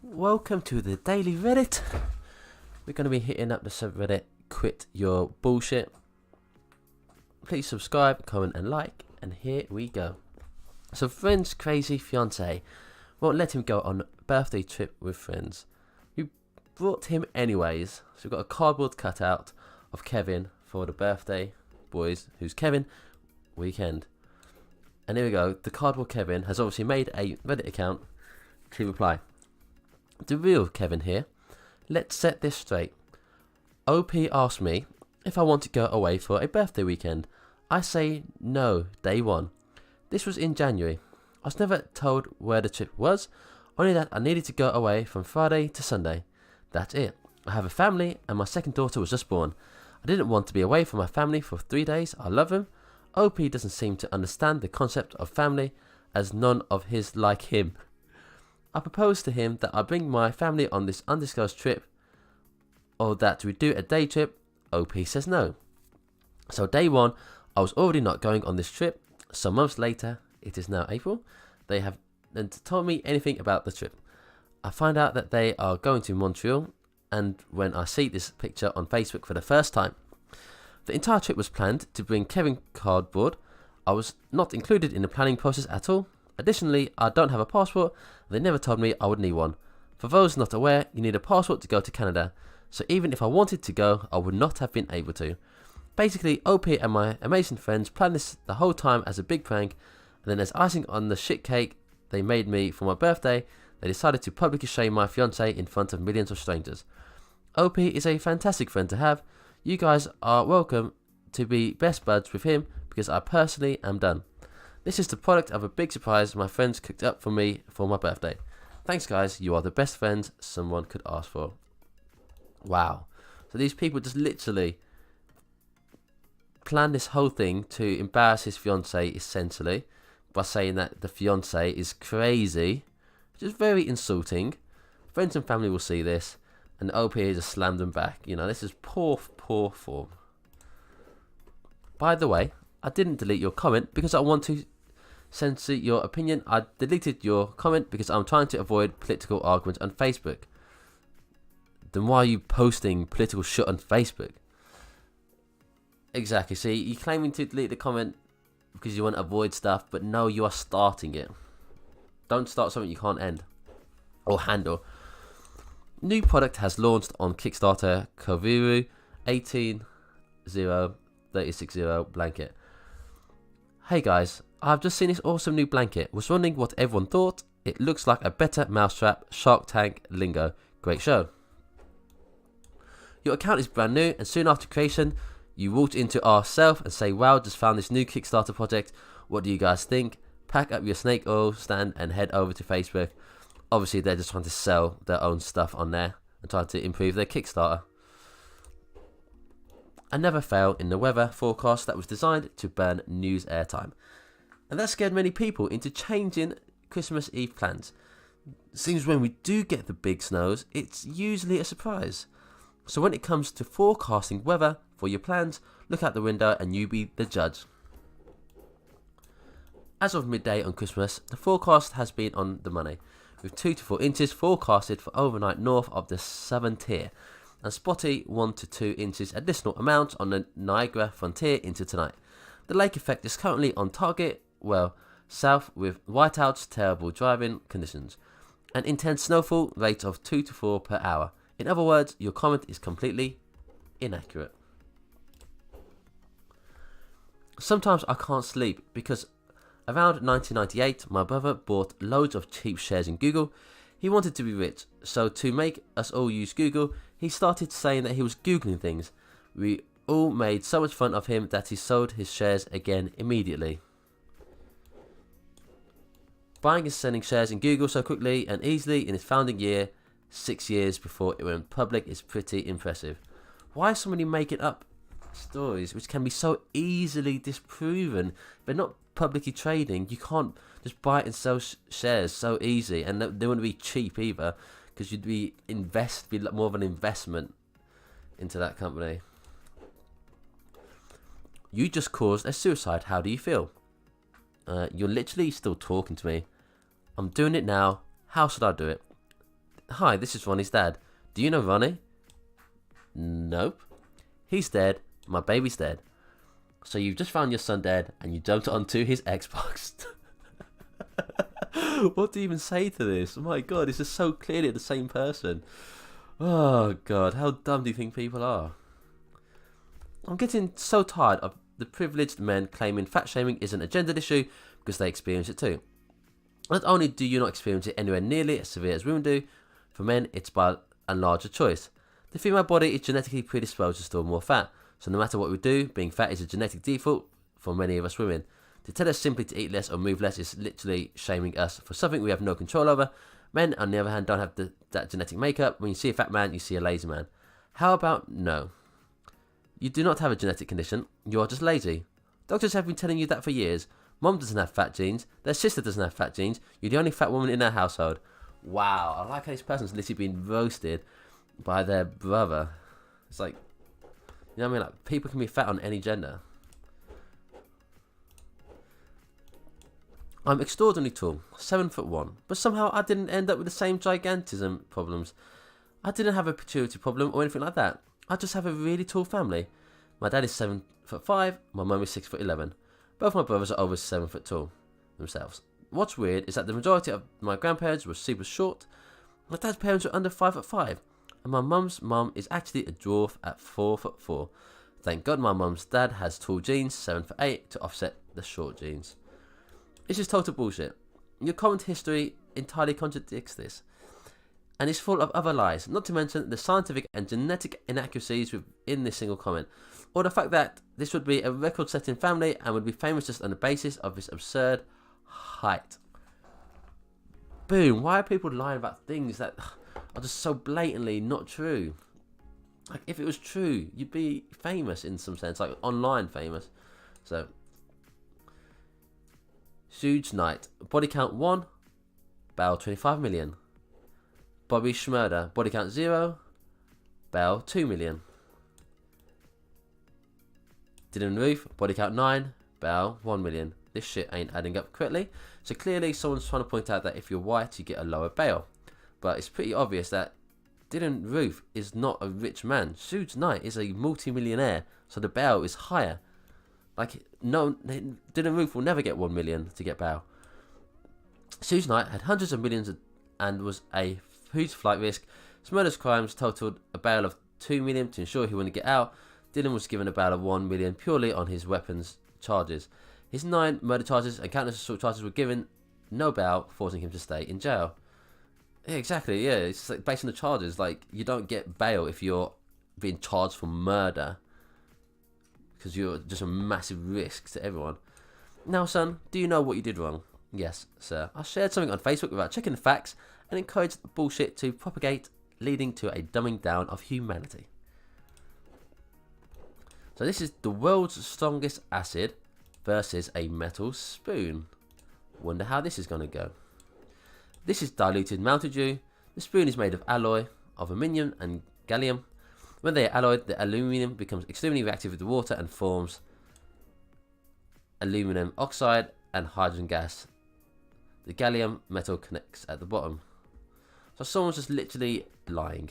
Welcome to the Daily Reddit. We're going to be hitting up the subreddit Quit Your Bullshit. Please subscribe, comment and like, and here we go. So friend's crazy fiance won't let him go on a birthday trip with friends. We brought him anyways, so we've got a cardboard cutout of Kevin for the birthday boys, who's Kevin, weekend. And here we go, the cardboard Kevin has obviously made a Reddit account to reply. The real Kevin here. Let's set this straight. OP asked me if I want to go away for a birthday weekend. I say no, day one. This was in January. I was never told where the trip was, only that I needed to go away from Friday to Sunday. That's it. I have a family and my second daughter was just born. I didn't want to be away from my family for 3 days. I love him. OP doesn't seem to understand the concept of family, as none of his like him. I proposed to him that I bring my family on this undisclosed trip, or that we do a day trip. OP says no. So day one, I was already not going on this trip. Some months later, it is now April, they haven't told me anything about the trip. I find out that they are going to Montreal, and when I see this picture on Facebook for the first time. The entire trip was planned to bring Kevin cardboard. I was not included in the planning process at all. Additionally, I don't have a passport. They never told me I would need one. For those not aware, you need a passport to go to Canada. So even if I wanted to go, I would not have been able to. Basically, OP and my amazing friends planned this the whole time as a big prank. And then as icing on the shit cake they made me for my birthday, they decided to publicly shame my fiance in front of millions of strangers. OP is a fantastic friend to have. You guys are welcome to be best buds with him because I personally am done. This is the product of a big surprise my friends cooked up for me for my birthday. Thanks guys, you are the best friends someone could ask for. Wow. So these people just literally planned this whole thing to embarrass his fiancée essentially by saying that the fiancée is crazy, which is very insulting. Friends and family will see this and OP just slammed them back. You know, this is poor form. By the way, I didn't delete your comment because I want to censor your opinion. I deleted your comment because I'm trying to avoid political arguments on Facebook. Then why are you posting political shit on Facebook? Exactly. See, you're claiming to delete the comment because you want to avoid stuff, but no, you are starting it. Don't start something you can't end or handle. New product has launched on Kickstarter. Koviru 1803660 blanket. Hey guys, I've just seen this awesome new blanket. Was wondering what everyone thought. It looks like a better mousetrap. Shark Tank lingo. Great show. Your account is brand new and soon after creation, you walked into our self and say, wow, just found this new Kickstarter project. What do you guys think? Pack up your snake oil stand and head over to Facebook. Obviously, they're just trying to sell their own stuff on there and trying to improve their Kickstarter. I never fail in the weather forecast that was designed to burn news airtime. And that scared many people into changing Christmas Eve plans. Seems when we do get the big snows, it's usually a surprise. So when it comes to forecasting weather for your plans, look out the window and you be the judge. As of midday on Christmas, the forecast has been on the money, with 2 to 4 inches forecasted for overnight north of the southern tier, and spotty 1 to 2 inches additional amounts on the Niagara frontier into tonight. The lake effect is currently on target, well, south with whiteouts, terrible driving conditions, and intense snowfall rate of 2 to 4 per hour. In other words, your comment is completely inaccurate. Sometimes I can't sleep because around 1998, my brother bought loads of cheap shares in Google. He wanted to be rich, so to make us all use Google, he started saying that he was Googling things. We all made so much fun of him that he sold his shares again immediately. Buying and selling shares in Google so quickly and easily in its founding year, 6 years before it went public, is pretty impressive. Why is somebody making up stories which can be so easily disproven? They're not publicly trading. You can't just buy and sell shares so easy, and they wouldn't be cheap either, because you'd be more of an investment into that company. You just caused a suicide. How do you feel? You're literally still talking to me. I'm doing it now. How should I do it? Hi, this is Ronnie's dad. Do you know Ronnie? Nope. He's dead. My baby's dead. So you've just found your son dead and you jumped onto his Xbox. What do you even say to this? Oh my god, this is so clearly the same person. Oh god, how dumb do you think people are? I'm getting so tired of the privileged men claiming fat shaming isn't a gendered issue because they experience it too. Not only do you not experience it anywhere nearly as severe as women do, for men it's by a larger choice. The female body is genetically predisposed to store more fat, so no matter what we do, being fat is a genetic default for many of us women. To tell us simply to eat less or move less is literally shaming us for something we have no control over. Men, on the other hand, don't have that genetic makeup. When you see a fat man, you see a lazy man. How about no? You do not have a genetic condition, you are just lazy. Doctors have been telling you that for years. Mom doesn't have fat genes, their sister doesn't have fat genes, you're the only fat woman in their household. Wow, I like how this person's literally been roasted by their brother. It's like, you know what I mean? Like, people can be fat on any gender. I'm extraordinarily tall, 7'1", but somehow I didn't end up with the same gigantism problems. I didn't have a pituitary problem or anything like that. I just have a really tall family. My dad is 7'5", my mum is 6'11". Both my brothers are over 7 foot tall themselves. What's weird is that the majority of my grandparents were super short. My dad's parents were under 5'5", and my mum's mum is actually a dwarf at 4'4". Thank God my mum's dad has tall genes, 7'8", to offset the short genes. This is total bullshit. Your comment history entirely contradicts this, and is full of other lies, not to mention the scientific and genetic inaccuracies within this single comment, or the fact that this would be a record-setting family and would be famous just on the basis of this absurd height. Boom, why are people lying about things that are just so blatantly not true? Like, if it was true, you'd be famous in some sense, like online famous. So, Huge Knight, body count 1, bail 25 million. Bobby Schmurder, body count 0, bail 2 million. Dylan Roof, body count 9, bail 1 million. This shit ain't adding up correctly. So clearly someone's trying to point out that if you're white you get a lower bail. But it's pretty obvious that Dylan Roof is not a rich man. Huge Knight is a multi-millionaire, so the bail is higher. Like, no, Dylan Roof will never get 1 million to get bail. Huge Knight had hundreds of millions and was a huge flight risk. Smurder's crimes totaled a bail of 2 million to ensure he wouldn't get out. Dylan was given a bail of 1 million purely on his weapons charges. His 9 murder charges and countless assault charges were given no bail, forcing him to stay in jail. Yeah, exactly, yeah, it's like based on the charges. Like, you don't get bail if you're being charged for murder, because you're just a massive risk to everyone. Now, son, do you know what you did wrong? Yes, sir. I shared something on Facebook without checking the facts and encouraged bullshit to propagate, leading to a dumbing down of humanity. So this is the world's strongest acid versus a metal spoon. Wonder how this is going to go. This is diluted Mountain Dew. The spoon is made of alloy of aluminium and gallium. When they are alloyed, the aluminium becomes extremely reactive with the water and forms aluminum oxide and hydrogen gas. The gallium metal connects at the bottom. So someone's just literally lying.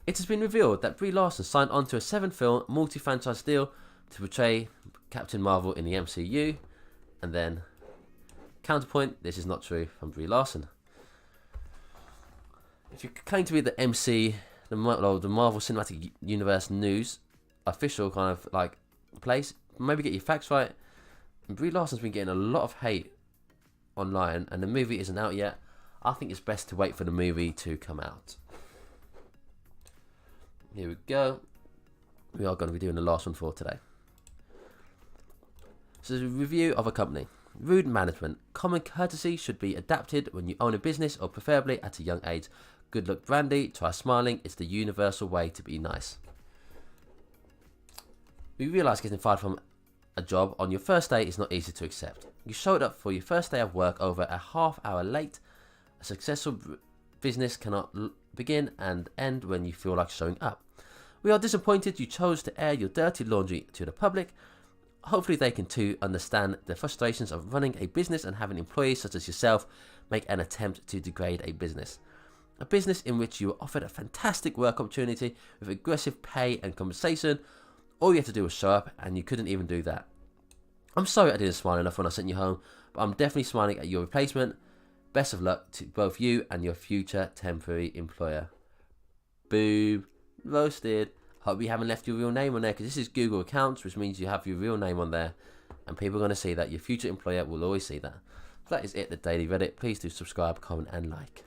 It has been revealed that BRIE LARSON signed on to a 7-film multi-franchise deal to portray Captain Marvel in the MCU. And then, counterpoint, this is not true from BRIE LARSON. If you claim to be the MC, the Marvel Cinematic Universe news official kind of like place, maybe get your facts right. BRIE LARSON's been getting a lot of hate online, and the movie isn't out yet. I think it's best to wait for the movie to come out. Here we go. We are going to be doing the last one for today. So, a review of a company. Rude management. Common courtesy should be adapted when you own a business, or preferably at a young age. Good luck, Brandy. Try smiling. It's the universal way to be nice. We realise getting fired from a job on your first day is not easy to accept. You showed up for your first day of work over a half-hour late. A successful business cannot begin and end when you feel like showing up. We are disappointed you chose to air your dirty laundry to the public. Hopefully they can too understand the frustrations of running a business and having employees such as yourself make an attempt to degrade a business. A business in which you were offered a fantastic work opportunity with aggressive pay and compensation. All you had to do was show up, and you couldn't even do that. I'm sorry I didn't smile enough when I sent you home, but I'm definitely smiling at your replacement. Best of luck to both you and your future temporary employer. Boom. Roasted. Hope you haven't left your real name on there, because this is Google Accounts, which means you have your real name on there, and people are going to see that. Your future employer will always see that. That is it, the Daily Reddit. Please do subscribe, comment, and like.